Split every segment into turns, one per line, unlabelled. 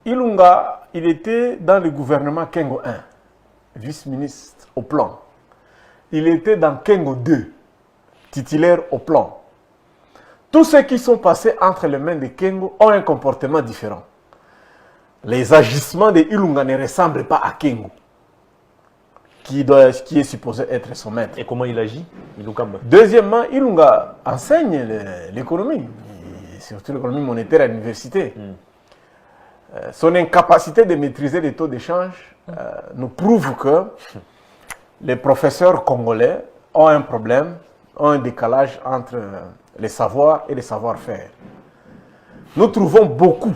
Ilunga, il était dans le gouvernement Kengo 1, vice-ministre au plan. Il était dans Kengo 2, titulaire au plan. Tous ceux qui sont passés entre les mains de Kengo ont un comportement différent. Les agissements de Ilunga ne ressemblent pas à Kengo, qui est supposé être son maître.
Et comment il agit?
Deuxièmement, Ilunga enseigne l'économie, surtout l'économie monétaire à l'université. Son incapacité de maîtriser les taux d'échange nous prouve que les professeurs congolais ont un problème, ont un décalage entre les savoirs et les savoir-faire. Nous trouvons beaucoup,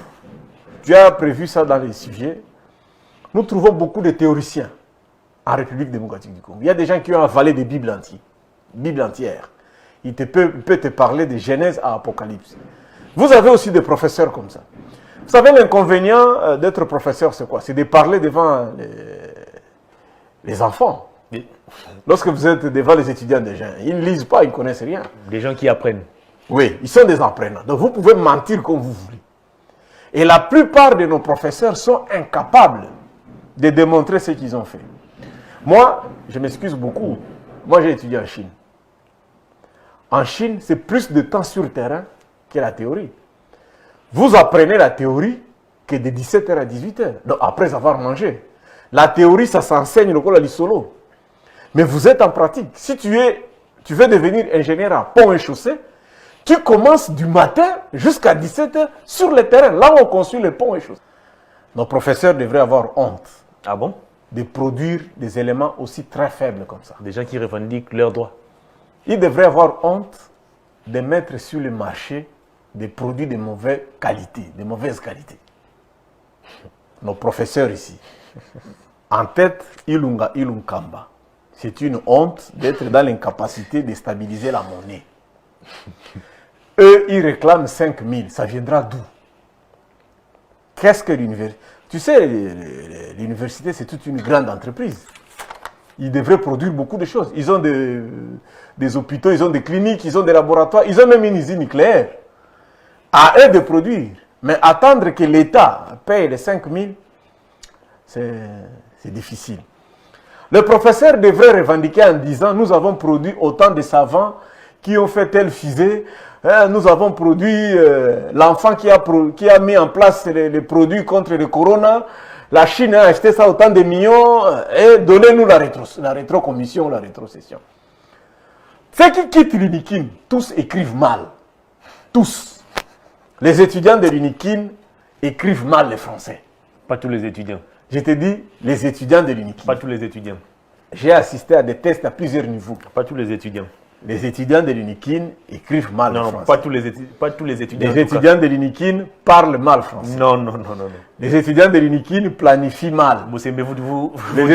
tu as prévu ça dans les sujets, nous trouvons beaucoup de théoriciens en République démocratique du Congo. Il y a des gens qui ont avalé des Bibles entières. Il peut te parler de Genèse à Apocalypse. Vous avez aussi des professeurs comme ça. Vous savez, l'inconvénient d'être professeur, c'est quoi? C'est de parler devant les enfants. Lorsque vous êtes devant les étudiants des gens, ils ne lisent pas, ils ne connaissent rien.
Des gens qui apprennent.
Oui, ils sont des apprenants. Donc vous pouvez mentir comme vous voulez. Et la plupart de nos professeurs sont incapables de démontrer ce qu'ils ont fait. Moi, je m'excuse beaucoup. Moi, j'ai étudié en Chine. En Chine, c'est plus de temps sur le terrain que la théorie. Vous apprenez la théorie que de 17h à 18h, donc après avoir mangé. La théorie, ça s'enseigne le col à l'isolo. Mais vous êtes en pratique. Si tu veux devenir ingénieur à pont et chaussée, tu commences du matin jusqu'à 17h sur le terrain, là où on construit les ponts et chaussées. Nos professeurs devraient avoir honte.
Ah bon?
De produire des éléments aussi très faibles comme ça.
Des gens qui revendiquent leurs droits.
Ils devraient avoir honte de mettre sur le marché des produits de mauvaise qualité, Nos professeurs ici, en tête, Ilunga Ilunkamba. C'est une honte d'être dans l'incapacité de stabiliser la monnaie. Eux, ils réclament 5 000. Ça viendra d'où? Qu'est-ce que l'université? Tu sais, l'université, c'est toute une grande entreprise. Ils devraient produire beaucoup de choses. Ils ont des hôpitaux, ils ont des cliniques, ils ont des laboratoires, ils ont même une usine nucléaire. À eux de produire. Mais attendre que l'État paye les 5 000, c'est difficile. Le professeur devrait revendiquer en disant, nous avons produit autant de savants qui ont fait telle fusée, nous avons produit l'enfant qui a mis en place les produits contre le corona, la Chine a acheté ça autant de millions, et donnez-nous la rétrocommission, la rétrocession. Ceux qui quittent l'UNIKIN, tous écrivent mal. Tous. Les étudiants de l'UNIKIN écrivent mal le français.
Pas tous les étudiants.
Je te dis, les étudiants de l'UNIKIN.
Pas tous les étudiants.
J'ai assisté à des tests à plusieurs niveaux.
Pas tous les étudiants.
Les étudiants de l'UNIKIN écrivent mal le français.
Non, pas tous les étudiants.
Les étudiants de l'UNIKIN parlent mal français.
Non.
Les étudiants de l'UNIKIN planifient mal.
Les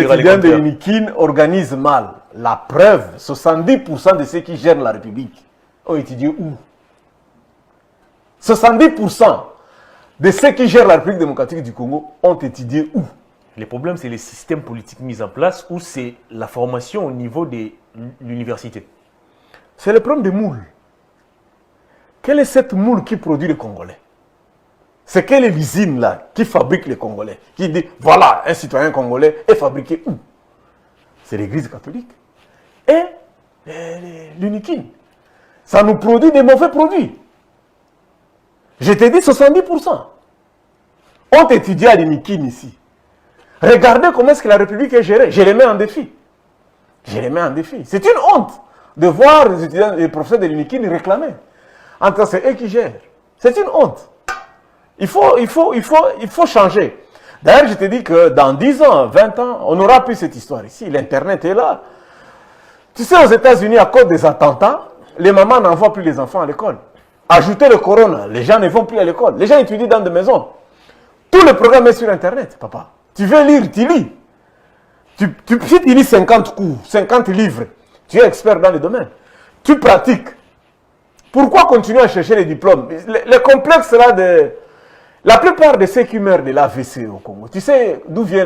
étudiants de l'UNIKIN organisent mal. La preuve, 70% de ceux qui gèrent la République ont étudié où? 70% de ceux qui gèrent la République démocratique du Congo ont étudié où?
Le problème, c'est les systèmes politiques mis en place ou c'est la formation au niveau de l'université?
C'est le problème des moules. Quelle est cette moule qui produit les Congolais? C'est quelle est l'usine là qui fabrique les Congolais? Qui dit, voilà, un citoyen congolais est fabriqué où? C'est l'Église catholique. Et l'UNIKIN. Ça nous produit des mauvais produits. Je t'ai dit 70%. On étudié à l'UNIKIN ici. Regardez comment est-ce que la République est gérée. Je les mets en défi. C'est une honte de voir les étudiants, les professeurs de l'UNIKIN réclamer. En tout cas, c'est eux qui gèrent. C'est une honte. Il faut changer. D'ailleurs, je te dis que dans 10 ans, 20 ans, on n'aura plus cette histoire ici. L'Internet est là. Tu sais, aux États-Unis, à cause des attentats, les mamans n'envoient plus les enfants à l'école. Ajoutez le corona, les gens ne vont plus à l'école. Les gens étudient dans des maisons. Tout le programme est sur Internet, papa. Tu veux lire, tu lis. Si tu lis 50 cours, 50 livres, tu es expert dans le domaine. Tu pratiques. Pourquoi continuer à chercher les diplômes? Les complexes là de... La plupart de ceux qui meurent de l'AVC au Congo, tu sais d'où vient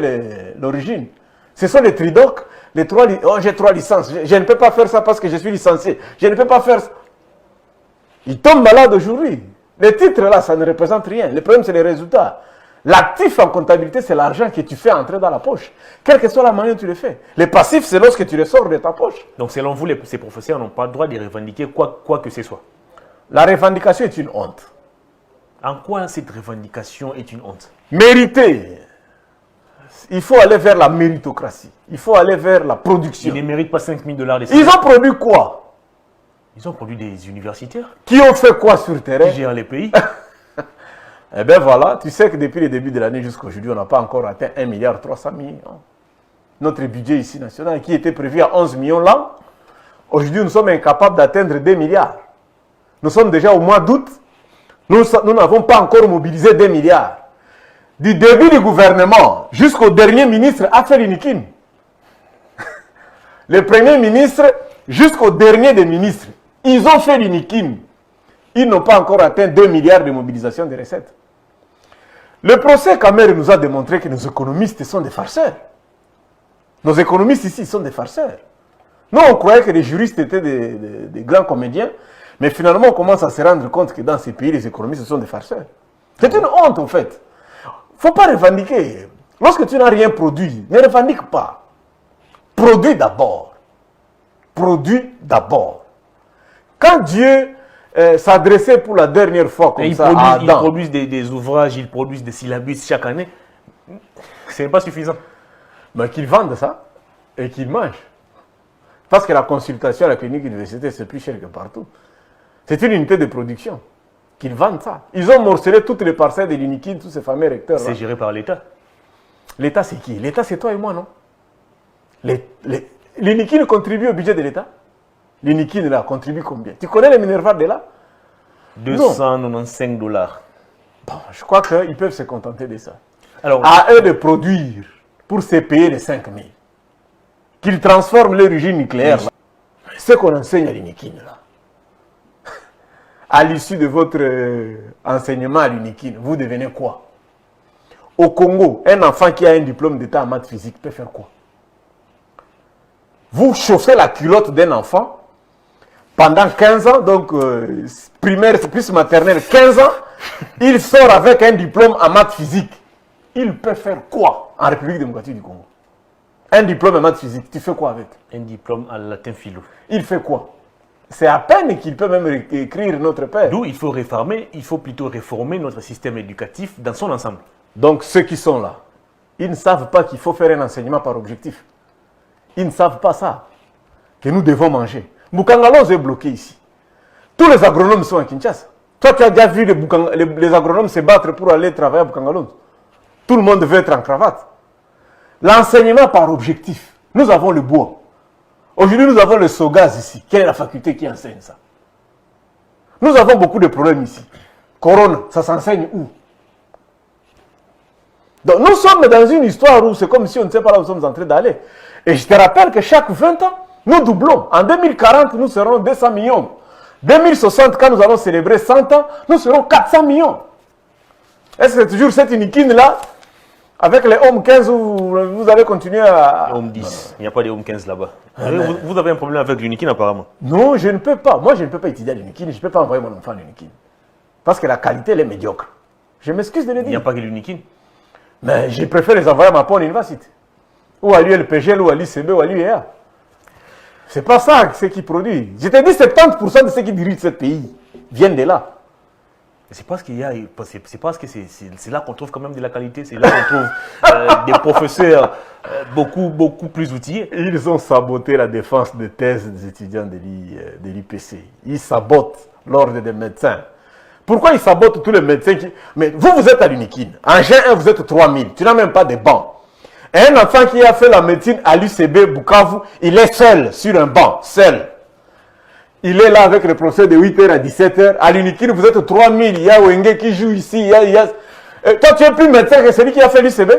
l'origine? Ce sont les tridocs, les 3 oh, j'ai 3 licences, je ne peux pas faire ça parce que je suis licencié. Je ne peux pas faire ça. Ils tombent malades aujourd'hui. Les titres là, ça ne représente rien. Le problème, c'est les résultats. L'actif en comptabilité, c'est l'argent que tu fais entrer dans la poche. Quelle que soit la manière dont tu le fais. Les passifs, c'est lorsque tu les sors de ta poche.
Donc, selon vous, ces professeurs n'ont pas le droit de revendiquer quoi que ce soit.
La revendication est une honte.
En quoi cette revendication est une honte?
Mériter. Il faut aller vers la méritocratie. Il faut aller vers la production.
Ils ne méritent pas 5 000 $.
Ils ont produit quoi?
Ils ont produit des universitaires.
Qui ont fait quoi sur le terrain?
Qui gèrent les pays.
Eh bien voilà, tu sais que depuis le début de l'année jusqu'à aujourd'hui, on n'a pas encore atteint 1,3 milliard. Notre budget ici national, qui était prévu à 11 millions là, aujourd'hui nous sommes incapables d'atteindre 2 milliards. Nous sommes déjà au mois d'août, nous n'avons pas encore mobilisé 2 milliards. Du début du gouvernement jusqu'au dernier ministre a fait l'uniquine. Le premier ministre jusqu'au dernier des ministres, ils ont fait l'uniquine. Ils n'ont pas encore atteint 2 milliards de mobilisation des recettes. Le procès Kamer nous a démontré que nos économistes sont des farceurs. Nos économistes ici sont des farceurs. Nous, on croyait que les juristes étaient des grands comédiens, mais finalement, on commence à se rendre compte que dans ces pays, les économistes sont des farceurs. C'est une honte, en fait. Il ne faut pas revendiquer. Lorsque tu n'as rien produit, ne revendique pas. Produis d'abord. Produis d'abord. Quand Dieu s'adressait pour la dernière fois comme ça à Adam,
ils produisent des ouvrages, ils produisent des syllabus chaque année. Ce n'est pas suffisant.
Mais qu'ils vendent ça et qu'ils mangent. Parce que la consultation à la clinique universitaire, c'est plus cher que partout. C'est une unité de production. Qu'ils vendent ça. Ils ont morcelé toutes les parcelles de l'uniquine, tous ces fameux recteurs.
C'est géré par l'État.
L'État, c'est qui? L'État, c'est toi et moi, non? L'uniquine contribue au budget de l'État? L'uniquine, là, contribue combien? Tu connais les Minerva de là?
295 $.
Bon, je crois qu'ils peuvent se contenter de ça.
Alors,
à eux de produire pour se payer les 5 000. Qu'ils transforment leur usine nucléaire. Ce qu'on enseigne à l'uniquine, là. À l'issue de votre enseignement à l'uniquine, vous devenez quoi? Au Congo, un enfant qui a un diplôme d'état en maths physique peut faire quoi? Vous chauffez la culotte d'un enfant pendant 15 ans, donc primaire plus maternelle, 15 ans, il sort avec un diplôme en maths physique. Il peut faire quoi en République démocratique du Congo? Un diplôme en maths physique, tu fais quoi avec?
un diplôme en latin philo.
Il fait quoi? C'est à peine qu'il peut même écrire notre père.
D'où il faut plutôt réformer notre système éducatif dans son ensemble.
Donc ceux qui sont là, ils ne savent pas qu'il faut faire un enseignement par objectif. Ils ne savent pas ça, que nous devons manger. Bukangalons est bloqué ici. Tous les agronomes sont à Kinshasa. Toi, tu as déjà vu les agronomes se battre pour aller travailler à Bukangalons. Tout le monde veut être en cravate. L'enseignement par objectif. Nous avons le bois. Aujourd'hui, nous avons le Sogaz ici. Quelle est la faculté qui enseigne ça? Nous avons beaucoup de problèmes ici. Corona, ça s'enseigne où? Donc, nous sommes dans une histoire où c'est comme si on ne sait pas là où nous sommes en train d'aller. Et je te rappelle que chaque 20 ans, nous doublons. En 2040, nous serons 200 millions. 2060, quand nous allons célébrer 100 ans, nous serons 400 millions. Est-ce que c'est toujours cette uniquine-là, avec les Home 15, où vous allez continuer à...
Home 10, il n'y a pas de Home 15 là-bas. Vous avez un problème avec l'uniquine apparemment.
Non, je ne peux pas. Moi, je ne peux pas étudier à l'uniquine. Je ne peux pas envoyer mon enfant à l'uniquine. Parce que la qualité, elle est médiocre. Je m'excuse de le dire.
Il n'y a pas que l'uniquine.
Mais je préfère les envoyer à ma Pone University. Ou à l'ULPGL, ou à l'ICB, ou à l'UEA. C'est pas ça ce qui produit. Je te dis 70% de ceux qui dirigent ce pays viennent de là.
C'est parce que c'est là qu'on trouve quand même de la qualité. C'est là qu'on trouve des professeurs beaucoup plus outillés.
Ils ont saboté la défense de thèse des étudiants de l'IPC. Ils sabotent l'ordre des médecins. Pourquoi ils sabotent tous les médecins qui... Mais vous êtes à l'uniquine. En G1, vous êtes 3000. Tu n'as même pas de banc. Et un enfant qui a fait la médecine à l'UCB Bukavu, il est seul sur un banc. Seul. Il est là avec le professeur de 8h à 17h. À l'uniquine, vous êtes 3000. Il y a Wenge qui joue ici. Toi, tu es plus médecin que celui qui a fait l'UCB.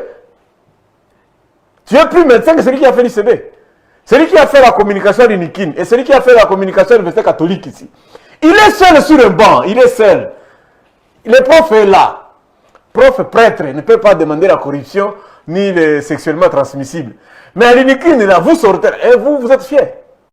Tu es plus médecin que celui qui a fait l'UCB. Celui qui a fait la communication à l'uniquine et celui qui a fait la communication à l'université catholique ici. Il est seul sur un banc. Il est seul. Le prof est là. Prof prêtre ne peut pas demander la corruption ni le sexuellement transmissible. Mais à l'uniquine, là, vous sortez et vous êtes fiers.